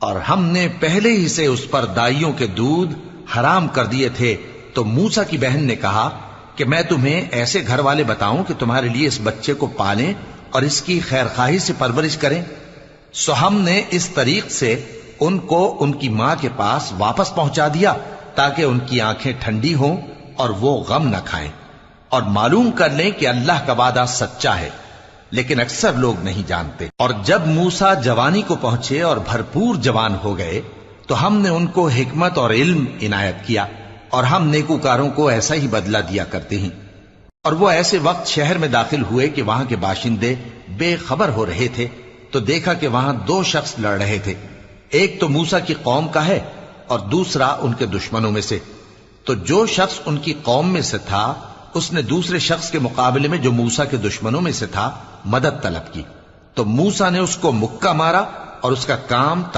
اور ہم نے پہلے ہی سے اس پر دائیوں کے دودھ حرام کر دیے تھے، تو موسیٰ کی بہن نے کہا کہ میں تمہیں ایسے گھر والے بتاؤں کہ تمہارے لیے اس بچے کو پالیں اور اس کی خیر خواہی سے پرورش کریں۔ سو ہم نے اس طریق سے ان کو ان کی ماں کے پاس واپس پہنچا دیا تاکہ ان کی آنکھیں ٹھنڈی ہوں اور وہ غم نہ کھائیں، اور معلوم کر لیں کہ اللہ کا وعدہ سچا ہے، لیکن اکثر لوگ نہیں جانتے۔ اور جب موسیٰ جوانی کو پہنچے اور بھرپور جوان ہو گئے تو ہم نے ان کو حکمت اور علم عنایت کیا، اور ہم نیکوکاروں کو ایسا ہی بدلہ دیا کرتے ہیں۔ اور وہ ایسے وقت شہر میں داخل ہوئے کہ وہاں کے باشندے بے خبر ہو رہے تھے، تو دیکھا کہ وہاں دو شخص لڑ رہے تھے، ایک تو موسیٰ کی قوم کا ہے اور دوسرا ان کے دشمنوں میں سے۔ تو جو شخص ان کی قوم میں سے تھا اس نے دوسرے شخص کے مقابلے میں جو موسیٰ کے دشمنوں میں سے تھا مدد طلب کی، تو موسیٰ نے اس کو مکہ مارا اور اس کا کام